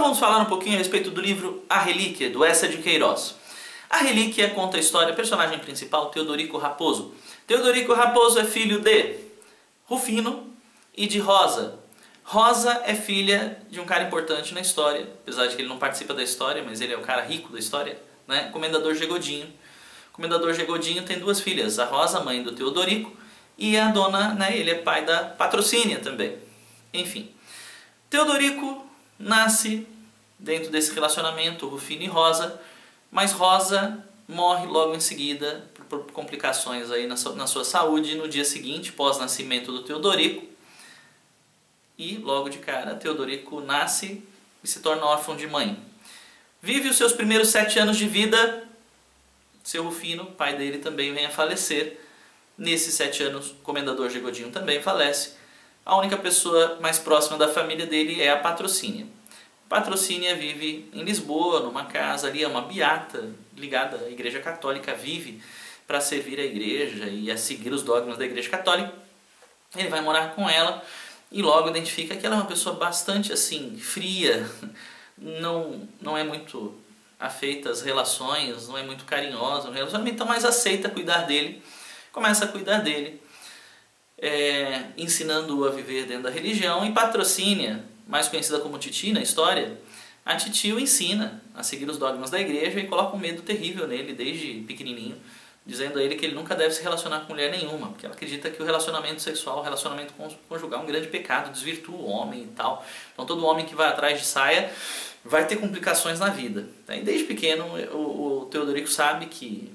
Então vamos falar um pouquinho a respeito do livro A Relíquia, do Eça de Queiroz. A Relíquia conta a história, personagem principal, Teodorico Raposo. Teodorico Raposo é filho de Rufino e de Rosa. Rosa é filha de um cara importante na história, apesar de que ele não participa da história, mas ele é o cara rico da história, né? Comendador G. Godinho. O Comendador G. Godinho tem duas filhas, a Rosa, mãe do Teodorico, e a dona, né, ele é pai da Patrocínia também. Enfim, Teodorico nasce dentro desse relacionamento, Rufino e Rosa, mas Rosa morre logo em seguida por complicações aí na sua saúde no dia seguinte, pós-nascimento do Teodorico. E logo de cara, Teodorico nasce e se torna órfão de mãe. Vive os seus primeiros 7 anos de vida, seu Rufino, pai dele, também vem a falecer. Nesses 7 anos, o Comendador G. Godinho também falece. A única pessoa mais próxima da família dele é a Patrocínia. Patrocínia vive em Lisboa, numa casa ali, é uma beata ligada à Igreja Católica, vive para servir a Igreja e a seguir os dogmas da Igreja Católica. Ele vai morar com ela e logo identifica que ela é uma pessoa bastante assim, fria, não é muito afeita às relações, não é muito carinhosa no relacionamento, então mais aceita cuidar dele, começa a cuidar dele, ensinando-o a viver dentro da religião. E Patrocínia, mais conhecida como Titi na história, a Titi o ensina a seguir os dogmas da igreja e coloca um medo terrível nele desde pequenininho, dizendo a ele que ele nunca deve se relacionar com mulher nenhuma, porque ela acredita que o relacionamento sexual, o relacionamento conjugal é um grande pecado, desvirtua o homem e tal. Então todo homem que vai atrás de saia vai ter complicações na vida. E desde pequeno o Teodorico sabe que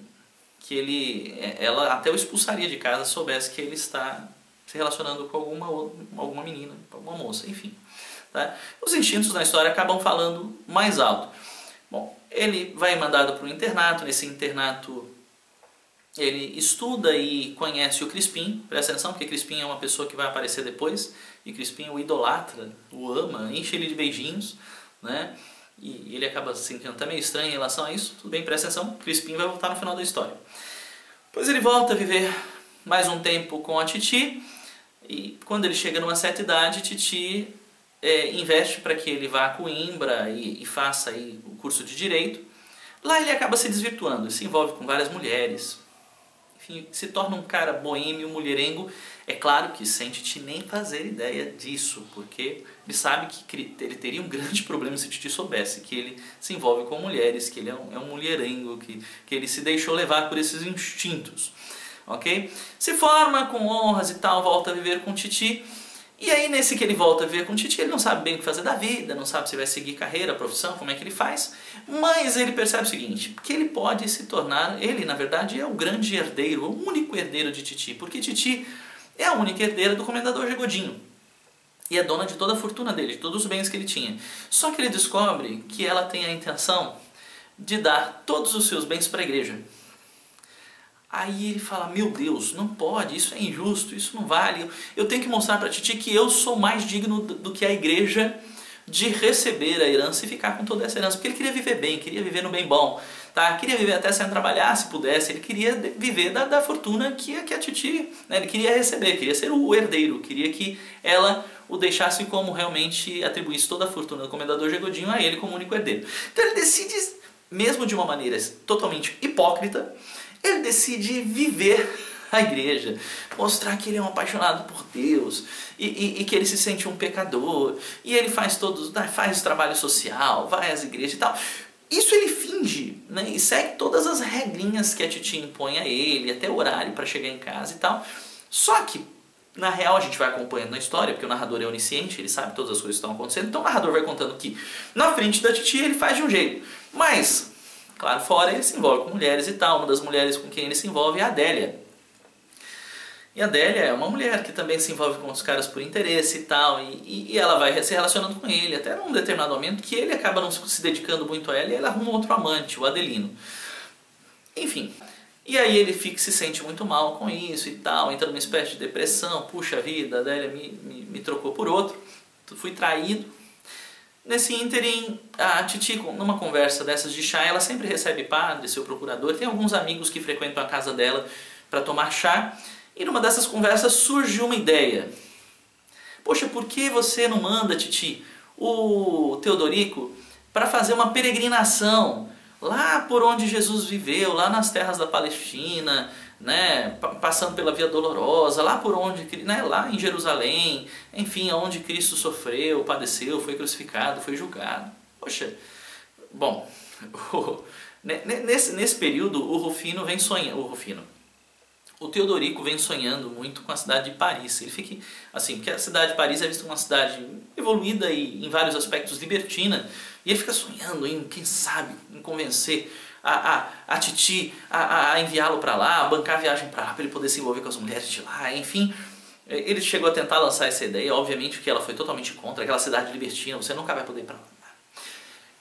ela até o expulsaria de casa se soubesse que ele está se relacionando com alguma menina, com alguma moça, enfim. Tá? Os instintos na história acabam falando mais alto. Bom, ele vai mandado para um internato. Nesse internato ele estuda e conhece o Crispim. Presta atenção, porque Crispim é uma pessoa que vai aparecer depois, e Crispim o idolatra, o ama, enche ele de beijinhos, né? E ele acaba se sentindo até meio estranho em relação a isso. Tudo bem, presta atenção, Crispim vai voltar no final da história. Depois ele volta a viver mais um tempo com a Titi, e quando ele chega numa certa idade, Titi investe para que ele vá a Coimbra e faça aí o curso de Direito. Lá ele acaba se desvirtuando, se envolve com várias mulheres, enfim, se torna um cara boêmio, mulherengo. É claro que sem Titi nem fazer ideia disso, porque ele sabe que ele teria um grande problema se Titi soubesse que ele se envolve com mulheres, que ele é um mulherengo, que ele se deixou levar por esses instintos. Ok? Se forma com honras e tal, volta a viver com Titi. E aí nesse que ele volta a viver com Titi, ele não sabe bem o que fazer da vida, não sabe se vai seguir carreira, profissão, como é que ele faz. Mas ele percebe o seguinte, que ele pode se tornar, ele na verdade é o grande herdeiro, o único herdeiro de Titi, porque Titi é a única herdeira do Comendador G. Godinho. E é dona de toda a fortuna dele, de todos os bens que ele tinha. Só que ele descobre que ela tem a intenção de dar todos os seus bens para a igreja. Aí ele fala, meu Deus, não pode, isso é injusto, isso não vale. Eu tenho que mostrar para Titi que eu sou mais digno do que a igreja de receber a herança e ficar com toda essa herança. Porque ele queria viver bem, queria viver no bem bom, tá? Queria viver até sem trabalhar, se pudesse. Ele queria viver da fortuna que a Titi, né? Ele queria receber, queria ser o herdeiro, queria que ela o deixasse como realmente atribuísse toda a fortuna do Comendador G. Godinho a ele como único herdeiro. Então ele decide, mesmo de uma maneira totalmente hipócrita, ele decide viver a igreja, mostrar que ele é um apaixonado por Deus e que ele se sente um pecador, e ele faz faz trabalho social, vai às igrejas e tal. Isso ele finge, né? E segue todas as regrinhas que a Titi impõe a ele, até o horário para chegar em casa e tal. Só que, na real, a gente vai acompanhando na história, porque o narrador é onisciente, ele sabe todas as coisas que estão acontecendo, então o narrador vai contando que na frente da Titi ele faz de um jeito, mas claro, fora ele se envolve com mulheres e tal. Uma das mulheres com quem ele se envolve é a Adélia. E a Adélia é uma mulher que também se envolve com os caras por interesse e tal. E ela vai se relacionando com ele até num determinado momento que ele acaba não se dedicando muito a ela e ela arruma outro amante, o Adelino. Enfim. E aí ele se sente muito mal com isso e tal, entra numa espécie de depressão. Puxa vida, a Adélia me trocou por outro, fui traído. Nesse ínterim, a Titi, numa conversa dessas de chá, ela sempre recebe padre, seu procurador, tem alguns amigos que frequentam a casa dela para tomar chá, e numa dessas conversas surge uma ideia. Poxa, por que você não manda, Titi, o Teodorico para fazer uma peregrinação lá por onde Jesus viveu, lá nas terras da Palestina, né, passando pela Via Dolorosa, lá por onde, né, lá em Jerusalém, enfim, onde Cristo sofreu, padeceu, foi crucificado, foi julgado. Poxa, bom, nesse período o Rufino vem sonhando, o Teodorico vem sonhando muito com a cidade de Paris. Ele fica assim, porque a cidade de Paris é vista como uma cidade evoluída e em vários aspectos libertina, e ele fica sonhando em, quem sabe, em convencer a Titi a enviá-lo para lá, a bancar a viagem para lá, para ele poder se envolver com as mulheres de lá, enfim. Ele chegou a tentar lançar essa ideia, obviamente que ela foi totalmente contra, aquela cidade libertina, você nunca vai poder ir para lá.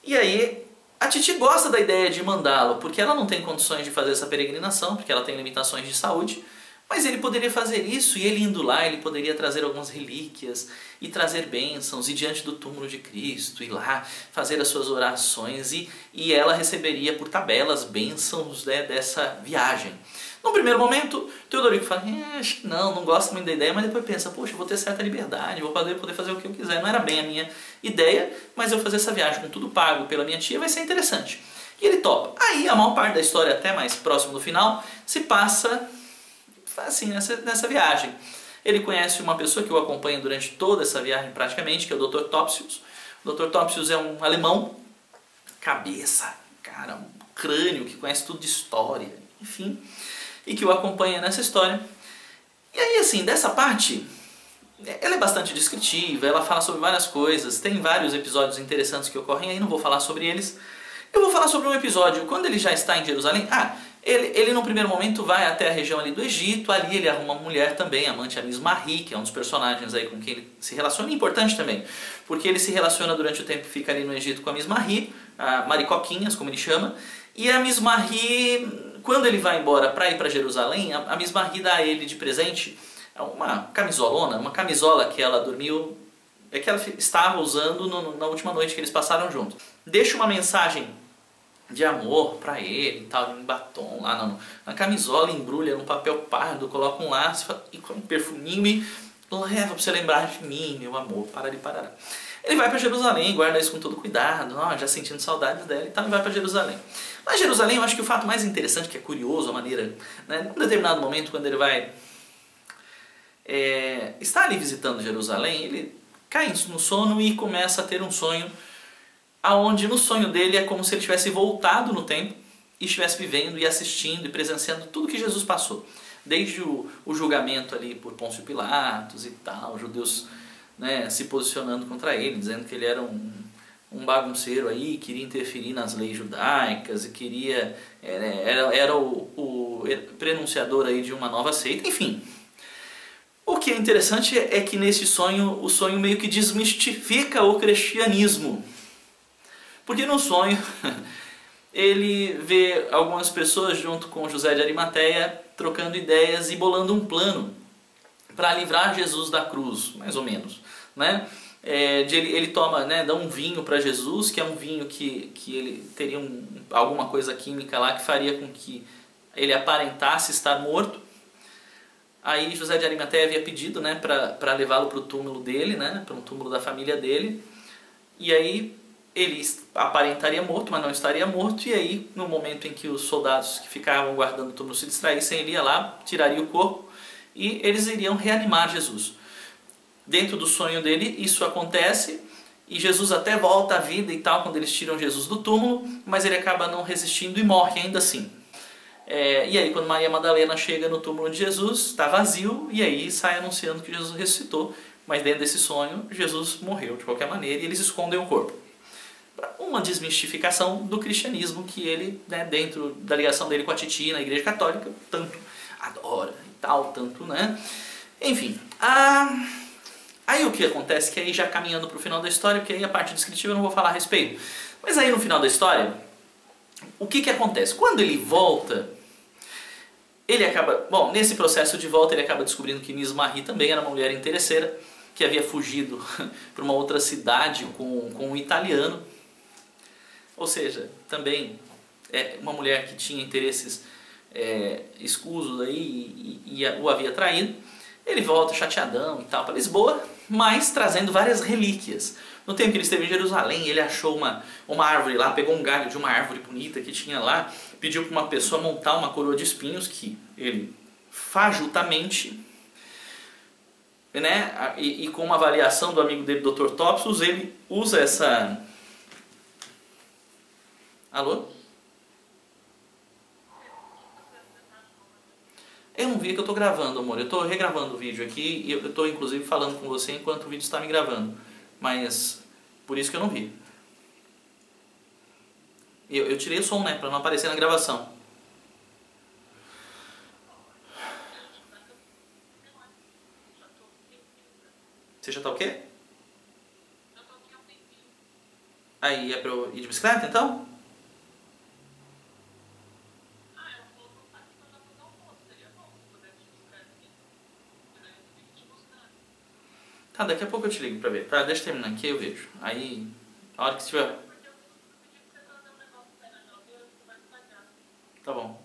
E aí, a Titi gosta da ideia de mandá-lo, porque ela não tem condições de fazer essa peregrinação, porque ela tem limitações de saúde, mas ele poderia fazer isso, e ele indo lá, ele poderia trazer algumas relíquias, e trazer bênçãos, e diante do túmulo de Cristo, ir lá, fazer as suas orações, e ela receberia por tabelas bênçãos, né, dessa viagem. No primeiro momento, Teodorico fala, acho que não gosto muito da ideia, mas depois pensa, poxa, eu vou ter certa liberdade, vou poder fazer o que eu quiser. Não era bem a minha ideia, mas eu fazer essa viagem com tudo pago pela minha tia vai ser interessante. E ele topa. Aí a maior parte da história, até mais próximo do final, se passa assim, nessa viagem. Ele conhece uma pessoa que o acompanha durante toda essa viagem praticamente, que é o Dr. Topsius. O Dr. Topsius é um alemão, cabeça, cara, um crânio, que conhece tudo de história, enfim, e que o acompanha nessa história. E aí, assim, dessa parte, ela é bastante descritiva, ela fala sobre várias coisas, tem vários episódios interessantes que ocorrem aí, não vou falar sobre eles. Eu vou falar sobre um episódio, quando ele já está em Jerusalém, ele no primeiro momento vai até a região ali do Egito, ali ele arruma uma mulher também, amante, a Miss Marie, que é um dos personagens aí com quem ele se relaciona, importante também, porque ele se relaciona durante o tempo que fica ali no Egito com a Miss Marie, a Maricoquinhas, como ele chama, e a Miss Marie, quando ele vai embora para ir para Jerusalém, a Miss Marie dá a ele de presente uma camisolona, uma camisola que ela dormiu, que ela estava usando na última noite que eles passaram juntos. Deixa uma mensagem de amor pra ele e tal, em batom lá na camisola, embrulha num papel pardo, coloca um laço e com um perfuminho e leva pra você lembrar de mim, meu amor, para de parar. Ele vai pra Jerusalém, guarda isso com todo cuidado, já sentindo saudades dela e tal, e vai pra Jerusalém. Mas Jerusalém, eu acho que o fato mais interessante, que é curioso a maneira, né, num determinado momento, quando ele vai estar ali visitando Jerusalém, ele cai no sono e começa a ter um sonho, aonde no sonho dele é como se ele tivesse voltado no tempo e estivesse vivendo e assistindo e presenciando tudo que Jesus passou. Desde o julgamento ali por Pôncio Pilatos e tal, os judeus, né, se posicionando contra ele, dizendo que ele era um bagunceiro aí, queria interferir nas leis judaicas e queria era o prenunciador aí de uma nova seita, enfim. O que é interessante é que nesse sonho, o sonho meio que desmistifica o cristianismo. Porque no sonho, ele vê algumas pessoas junto com José de Arimateia trocando ideias e bolando um plano para livrar Jesus da cruz, mais ou menos, né? Ele toma, né, dá um vinho para Jesus, que é um vinho que ele teria alguma coisa química lá que faria com que ele aparentasse estar morto. Aí José de Arimateia havia pedido, né, para levá-lo para o túmulo dele, né, para um túmulo da família dele. E aí ele aparentaria morto, mas não estaria morto. E aí, no momento em que os soldados que ficavam guardando o túmulo se distraíssem, ele ia lá, tiraria o corpo e eles iriam reanimar Jesus. Dentro do sonho dele, isso acontece e Jesus até volta à vida e tal, quando eles tiram Jesus do túmulo, mas ele acaba não resistindo e morre ainda assim. E aí, quando Maria Madalena chega no túmulo de Jesus, está vazio, e aí sai anunciando que Jesus ressuscitou, mas dentro desse sonho, Jesus morreu de qualquer maneira e eles escondem o corpo. Uma desmistificação do cristianismo que ele, né, dentro da ligação dele com a Titi na Igreja Católica, tanto adora e tal, tanto, né? Enfim, aí o que acontece, que aí já caminhando para o final da história, porque aí a parte descritiva eu não vou falar a respeito, mas aí no final da história, o que acontece? Quando ele volta, ele acaba, bom, nesse processo de volta ele acaba descobrindo que Miss Marie também era uma mulher interesseira, que havia fugido para uma outra cidade com um italiano, ou seja, também uma mulher que tinha interesses escusos aí e o havia traído. Ele volta chateadão e tal para Lisboa, mas trazendo várias relíquias, No tempo que ele esteve em Jerusalém, ele achou uma árvore lá, pegou um galho de uma árvore bonita que tinha lá, pediu para uma pessoa montar uma coroa de espinhos que ele fajuntamente, né, e com uma avaliação do amigo dele, Dr. Topsius, ele usa essa... Alô? Eu não vi que eu estou gravando, amor. Eu estou regravando o vídeo aqui e eu estou inclusive falando com você enquanto o vídeo está me gravando. Mas por isso que eu não vi. Eu tirei o som, né, para não aparecer na gravação. Você já tá o quê? Aí é pra eu ir de bicicleta, então? Tá, daqui a pouco eu te ligo pra ver. Tá, deixa eu terminar aqui, eu vejo. Aí, a hora que estiver... Tá bom.